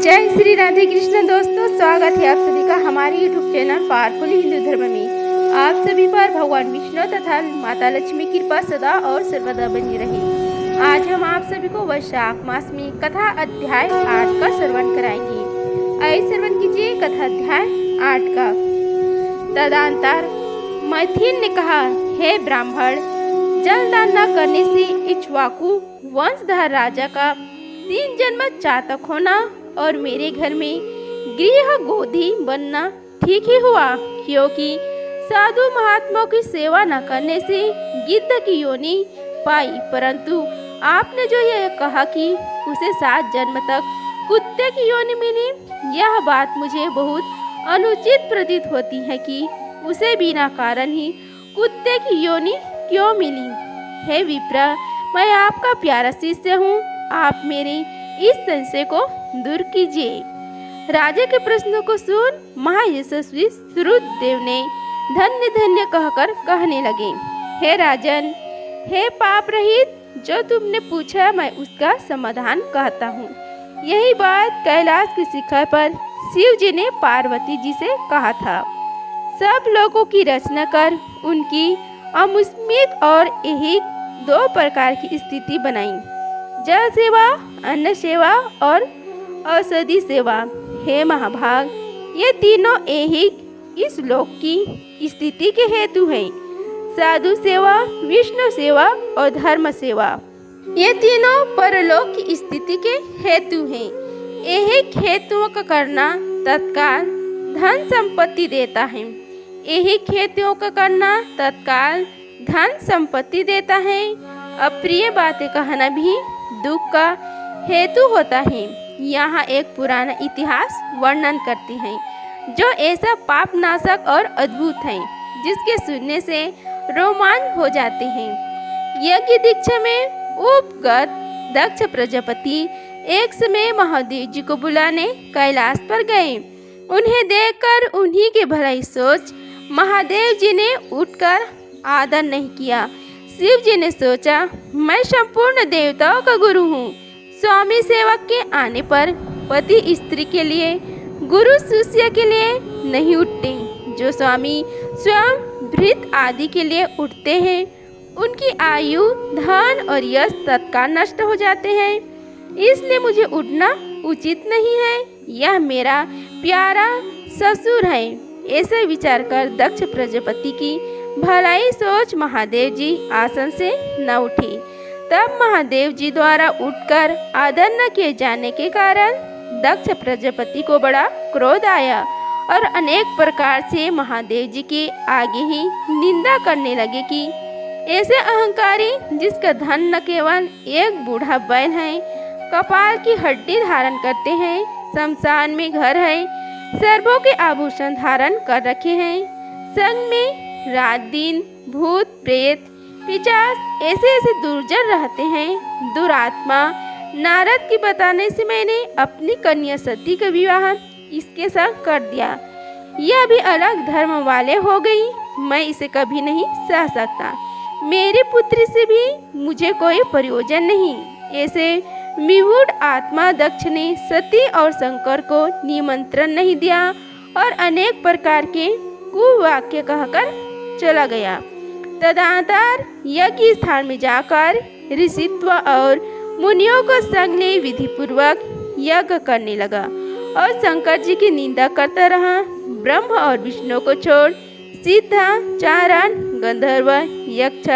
जय श्री राधे कृष्ण दोस्तों, स्वागत है आप सभी का हमारे YouTube चैनल पावरफुल हिंदू धर्म में। आप सभी पर भगवान विष्णु तथा माता लक्ष्मी की कृपा सदा और सर्वदा बनी रहे। आज हम आप सभी को वैशाख मास में कथा अध्याय 8 का श्रवण कराएंगे। आइए श्रवण कीजिए कथा अध्याय 8 का। तदंतर मैथिल ने कहा, हे ब्राह्मण, जलदान न करने से इक्ष्वाकु वंशधर राजा का 3 जन्म चातक होना और मेरे घर में गृह गोधी बनना ठीक ही हुआ, क्योंकि साधु महात्माओं की सेवा न करने से गिद्ध की योनि पाई, परंतु आपने जो यह कहा कि उसे 7 जन्म तक कुत्ते की योनि मिली, यह बात मुझे बहुत अनुचित प्रतीत होती है कि उसे बिना कारण ही कुत्ते की योनि क्यों मिली। हे विप्र, मैं आपका प्यारा शिष्य हूँ, आप मेरे इस संशय को दूर कीजिए। राजा के प्रश्नों को सुन महायशस्वी श्रुतदेव ने धन्य धन्य कहकर कहने लगे, हे राजन, हे पाप रहित, जो तुमने पूछा मैं उसका समाधान कहता हूँ। यही बात कैलाश की शिखर पर शिव जी ने पार्वती जी से कहा था। सब लोगों की रचना कर उनकी अमुष्मिक और यही 2 प्रकार की स्थिति बनाई, जल सेवा, अन्न सेवा और औषधि सेवा। हे महाभाग, ये तीनों ऐहिक इस लोक की स्थिति के हेतु हैं। साधु सेवा, विष्णु सेवा और धर्म सेवा, ये तीनों परलोक की स्थिति के हेतु हैं। ऐहिक हेतुओं का करना तत्काल धन संपत्ति देता है। ऐहिक हेतुओं का करना तत्काल धन संपत्ति देता है। अप्रिय बातें कहना भी दुख का हेतु होता है। यहाँ एक पुराना इतिहास वर्णन करती है, जो ऐसा पाप नाशक और अद्भुत है, जिसके सुनने से रोमांच हो जाते हैं। यज्ञ दीक्षा में उपगत दक्ष प्रजापति एक समय महादेव जी को बुलाने कैलाश पर गए। उन्हें देखकर उन्हीं के भलाई सोच महादेव जी ने उठकर आदर नहीं किया। शिव जी ने सोचा, मैं संपूर्ण देवताओं का गुरु हूँ। स्वामी सेवक के आने पर पति स्त्री के लिए, गुरु शिष्य के लिए नहीं उठते। जो स्वामी स्वयं भृत आदि के लिए उठते हैं, उनकी आयु, धन और यश तत्काल नष्ट हो जाते हैं। इसलिए मुझे उठना उचित नहीं है। यह मेरा प्यारा ससुर है। ऐसे विचार कर दक्ष प्रजापति की भलाई सोच महादेव जी आसन से न उठे। तब महादेव जी द्वारा उठकर आदर न किए जाने के कारण दक्ष प्रजापति को बड़ा क्रोध आया और अनेक प्रकार से महादेव जी के आगे ही निंदा करने लगे कि ऐसे अहंकारी, जिसका धन न केवल एक बूढ़ा बैल है, कपाल की हड्डी धारण करते हैं, शमशान में घर है, सर्पों के आभूषण धारण कर रखे हैं, संग में रात दिन भूत प्रेत पिशाच ऐसे दुर्जन रहते हैं। दुरात्मा नारद की बताने से मैंने अपनी कन्या सती का विवाह इसके साथ कर दिया। यह भी अलग धर्म वाले हो गई। मैं इसे कभी नहीं सह सकता। मेरी पुत्री से भी मुझे कोई प्रयोजन नहीं। ऐसे विमूढ़ आत्मा दक्ष ने सती और शंकर को निमंत्रण नहीं दिया और अनेक प्रकार के कुवाक्य कहकर चला गया। तदंतर यज्ञ स्थान में जाकर ऋषित्व और मुनियों को संग ले विधि पूर्वक यज्ञ करने लगा और शंकर जी की निंदा करता रहा। ब्रह्म और विष्णु को छोड़ सिद्ध, चारण, गंधर्व, यक्ष,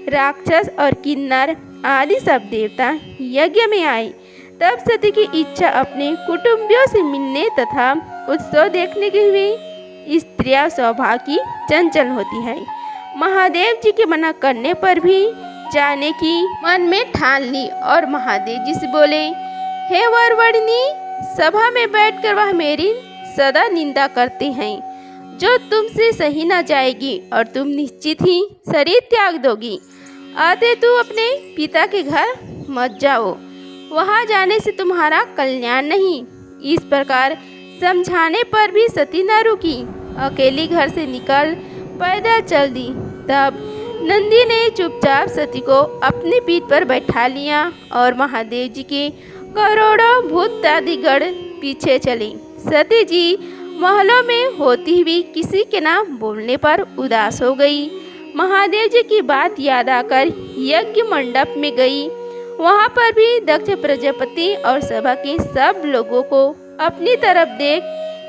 राक्षस और किन्नर आदि सब देवता यज्ञ में आए। तब सती की इच्छा अपने कुटुंबियों से मिलने तथा उत्सव देखने की हुई। स्त्रियां स्वभाव की चंचल होती है। महादेव जी के मना करने पर भी जाने की मन में ठान ली और महादेव जी से बोले, हे वरवड़िनी, सभा में बैठकर वह मेरी सदा निंदा करते हैं, जो तुमसे सही न जाएगी और तुम निश्चित ही शरीर त्याग दोगी। आते तू अपने पिता के घर मत जाओ, वहाँ जाने से तुम्हारा कल्याण नहीं। इस प्रकार समझाने पर भी सती न रुकी, अकेली घर से निकल पैदल चल दी। तब नंदी ने चुपचाप सती को अपनी पीठ पर बैठा लिया और महादेव जी के करोड़ों भूत आदि गण पीछे चली। सती जी महलों में होती हुई किसी के न बोलने पर उदास हो गई। महादेव जी की बात याद आकर यज्ञ मंडप में गई। वहाँ पर भी दक्ष प्रजापति और सभा के सब लोगों को अपनी तरफ देख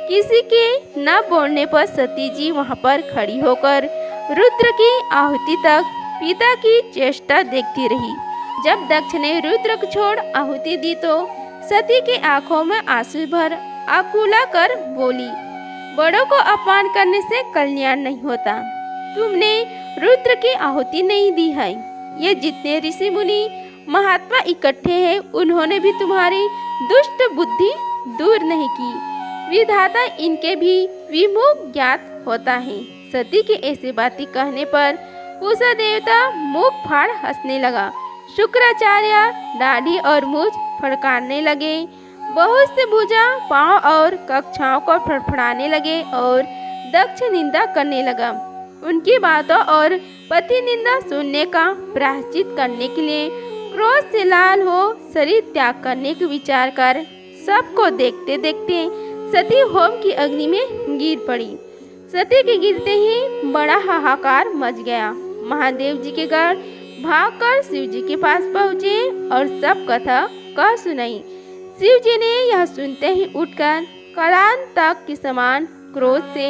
किसी के न बोलने पर सती जी वहाँ पर खड़ी होकर रुद्र की आहुति तक पिता की चेष्टा देखती रही। जब दक्ष ने रुद्र को छोड़ आहुति दी तो सती की आंखों में आंसू भर आकुला कर बोली, बड़ों को अपमान करने से कल्याण नहीं होता। तुमने रुद्र की आहुति नहीं दी है। ये जितने ऋषि मुनि महात्मा इकट्ठे हैं उन्होंने भी तुम्हारी दुष्ट बुद्धि दूर नहीं की। विधाता इनके भी विमुख ज्ञात होता है। सती के ऐसी बातें कहने पर पूषा देवता मुख फाड़ हंसने लगा। शुक्राचार्य दाढ़ी और मूछ फड़काने लगे। बहुत से भुजा पांव और कक्षाओं को फड़फड़ाने लगे और दक्ष निंदा करने लगा। उनकी बातों और पति निंदा सुनने का प्रायश्चित करने के लिए क्रोध से लाल हो शरीर त्याग करने का विचार कर सबको देखते देखते सती होम की अग्नि में गिर पड़ी। सती के गिरते ही बड़ा हाहाकार मच गया। महादेव जी के घर भागकर शिव जी के पास पहुँचे और सब कथा कह सुनाई। शिव जी ने यह सुनते ही उठकर कलान तक के समान क्रोध से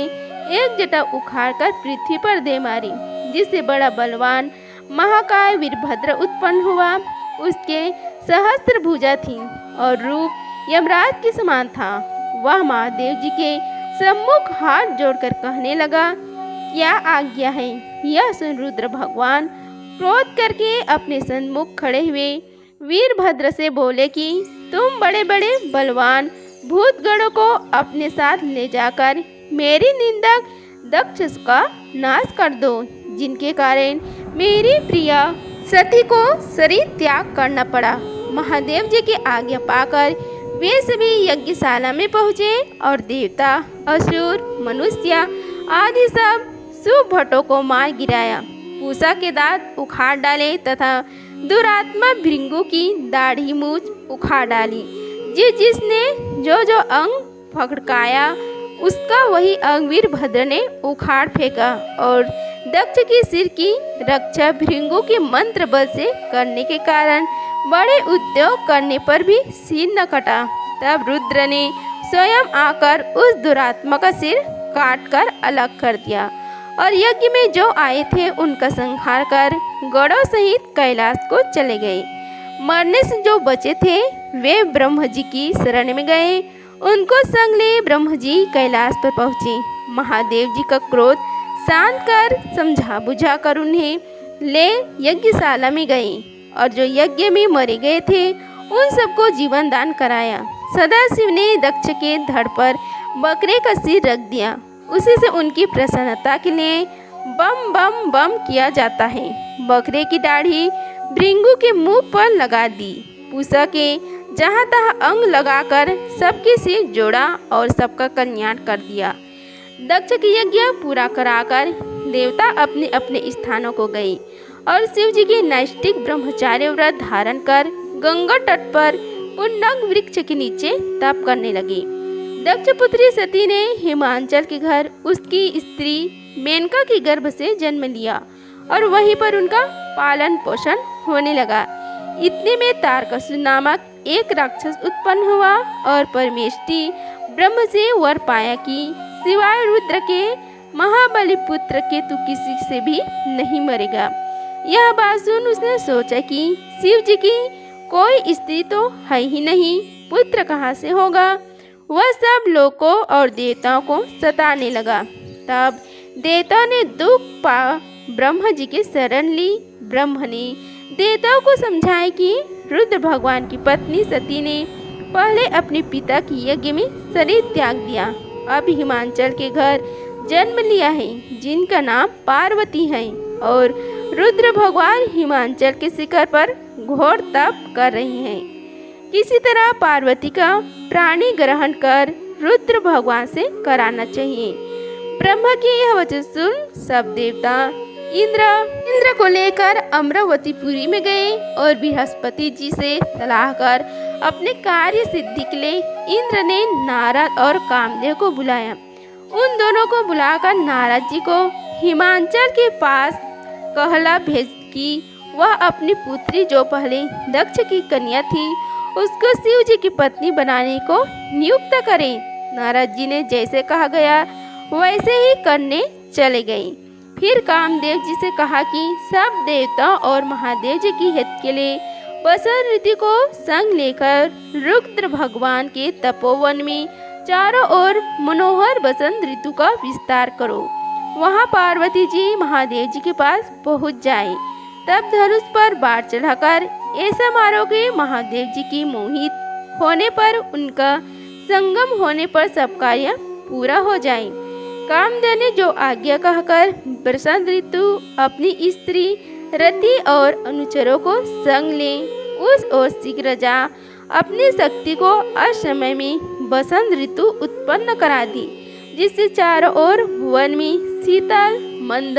एक जटा उखाड़कर पृथ्वी पर दे मारी, जिससे बड़ा बलवान महाकाय वीरभद्र उत्पन्न हुआ। उसके सहस्त्र भुजा थी और रूप यमराज के समान था। वह महादेव जी के सम्मुख हाथ जोड़कर कहने लगा, क्या आज्ञा है। यह सुन रुद्र भगवान क्रोध करके अपने सन्मुख खड़े हुए वीरभद्र से बोले कि तुम बड़े बड़े बलवान भूतगणों को अपने साथ ले जाकर मेरी निंदक दक्ष का नाश कर दो, जिनके कारण मेरी प्रिया सती को शरीर त्याग करना पड़ा। महादेव जी की आज्ञा पाकर वे सभी यज्ञशाला में पहुँचे और देवता असुर मनुष्य आदि सब शुभ भट्टों को मार गिराया। पूषा के दांत उखाड़ डाले तथा दुरात्मा भृंगु की दाढ़ी मूछ उखाड़ डाली। जिसने जो अंग फड़काया उसका वही अंग वीरभद्र ने उखाड़ फेंका और दक्ष की सिर की रक्षा भृंगु के मंत्र बल से करने के कारण बड़े उद्योग करने पर भी सिर न कटा। तब रुद्र ने स्वयं आकर उस दुरात्मा का सिर काट कर अलग कर दिया और यज्ञ में जो आए थे उनका संहार कर गौड़ों सहित कैलाश को चले गए। मरने से जो बचे थे वे ब्रह्म जी की शरण में गए। उनको संग ले ब्रह्म जी कैलाश पर पहुँचे। महादेव जी का क्रोध शांत कर समझा बुझा कर उन्हें ले यज्ञशाला में गए और जो यज्ञ में मरे गए थे उन सबको जीवन दान कराया। सदाशिव ने दक्ष के धड़ पर बकरे का सिर रख दिया। उसी से उनकी प्रसन्नता के लिए बम बम बम किया जाता है। बकरे की दाढ़ी भृंगु के मुंह पर लगा दी। पूषा के जहाँ तहाँ अंग लगाकर सबके सिर जोड़ा और सबका कल्याण कर दिया। दक्ष की यज्ञ पूरा कराकर देवता अपने अपने स्थानों को गए और शिव जी के नैष्ठिक ब्रह्मचार्य व्रत धारण कर गंगा तट पर पुण्डंग वृक्ष के नीचे तप करने लगे। दक्ष पुत्री सती ने हिमांचल के घर उसकी स्त्री मेनका के गर्भ से जन्म लिया और वहीं पर उनका पालन पोषण होने लगा। इतने में तारकासुर नामक एक राक्षस उत्पन्न हुआ और परमेष्टि ब्रह्म से वर पाया कि सिवाय रुद्र के महाबली पुत्र के तू किसी से भी नहीं मरेगा। यह बात सुन उसने सोचा कि शिव जी की कोई स्त्री तो है ही नहीं, पुत्र कहाँ से होगा। वह सब लोगों और देवताओं को सताने लगा। तब देवताओं ने दुख पा ब्रह्म जी की शरण ली। ब्रह्म ने देवताओं को समझाया कि रुद्र भगवान की पत्नी सती ने पहले अपने पिता की यज्ञ में शरीर त्याग दिया, अब हिमांचल के घर जन्म लिया है जिनका नाम पार्वती है और रुद्र भगवान हिमांचल के शिखर पर घोर तप कर रहे हैं। किसी तरह पार्वती का प्राणी ग्रहण कर रुद्र भगवान से कराना चाहिए। ब्रह्मा की यह वचन सुन सब देवता इंद्र को लेकर अमरावतीपुरी में गए और बृहस्पति जी से सलाह कर अपने कार्य सिद्धि के लिए इंद्र ने नारद और कामदेव को बुलाया। उन दोनों को बुलाकर नारद जी को हिमाचल के पास कहला भेज कि वह अपनी पुत्री जो पहले दक्ष की कन्या थी उसको शिव जी की पत्नी बनाने को नियुक्त करें। नारद जी ने जैसे कहा गया वैसे ही करने चले गए। फिर कामदेव जी से कहा कि सब देवताओं और महादेव जी की हित के लिए बसंत ऋतु को संग लेकर रुद्र भगवान के तपोवन में चारों ओर मनोहर बसंत ऋतु का विस्तार करो। वहाँ पार्वती जी महादेव जी के पास पहुँच जाए। तब धनुष पर बाण चढ़ाकर ऐसा मारो कि महादेव जी की मोहित होने पर उनका संगम होने पर सब कार्य पूरा हो जाए। कामदेव ने जो आज्ञा कहकर बसंत ऋतु अपनी स्त्री रति और अनुचरों को संग ले उस ओर शीघ्र जा अपनी शक्ति को असमय में बसंत ऋतु उत्पन्न करा दी, जिससे चारों ओर वन में शीतल मंद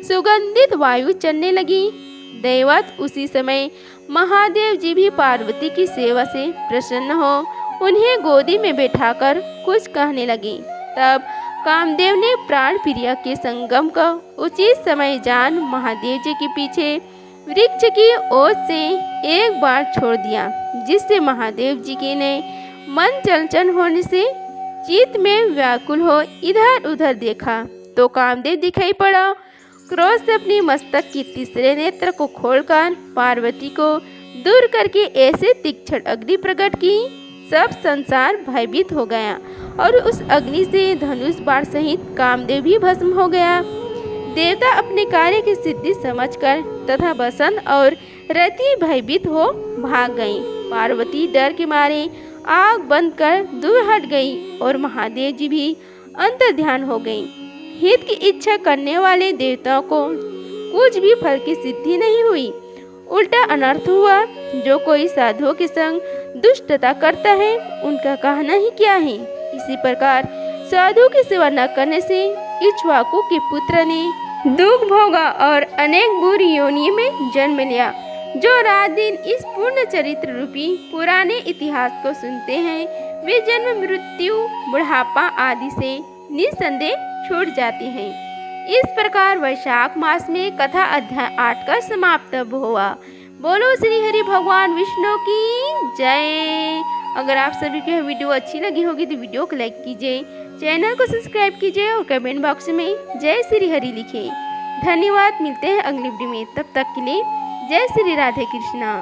सुगंधित वायु चलने लगी। दैवत उसी समय महादेव जी भी पार्वती की सेवा से प्रसन्न हो उन्हें गोदी में बैठाकर कुछ कहने लगे। तब कामदेव ने प्राण प्रिया के संगम का उचित समय जान महादेव जी के पीछे वृक्ष की ओर से एक बार छोड़ दिया, जिससे महादेव जी के ने मन चंचल होने से चित्त में व्याकुल हो इधर उधर देखा तो कामदेव दिखाई पड़ा। क्रोध से अपनी मस्तक की तीसरे नेत्र को खोलकर पार्वती को दूर करके ऐसे तीक्ष्ण अग्नि प्रकट की सब संसार भयभीत हो गया और उस अग्नि से धनुष बाण सहित कामदेव भी भस्म हो गया। देवता अपने कार्य की सिद्धि समझकर तथा बसंत और रति भयभीत हो भाग गई। पार्वती डर के मारे आग बंद कर दूर हट गई और महादेव जी भी अंतर्ध्यान हो गई। हित की इच्छा करने वाले देवताओं को कुछ भी फल की सिद्धि नहीं हुई, उल्टा अनर्थ हुआ। जो कोई साधुओं के संग दुष्टता करता है उनका कहना ही क्या है। इसी प्रकार साधु की सेवा न करने से इक्ष्वाकु के पुत्र ने दुख भोगा और अनेक बुरी योनियों में जन्म लिया। जो रात दिन इस पूर्ण चरित्र रूपी पुराने इतिहास को सुनते हैं वे जन्म मृत्यु बुढ़ापा आदि से निस्संदेह छूट जाते हैं। इस प्रकार वैशाख मास में कथा अध्याय 8 का समाप्त हुआ। बोलो श्री हरि भगवान विष्णु की जय। अगर आप सभी को वीडियो अच्छी लगी होगी तो वीडियो को लाइक कीजिए, चैनल को सब्सक्राइब कीजिए और कमेंट बॉक्स में जय श्री हरि लिखिए। धन्यवाद। मिलते हैं अगली वीडियो में, तब तक के लिए जय श्री राधे कृष्णा।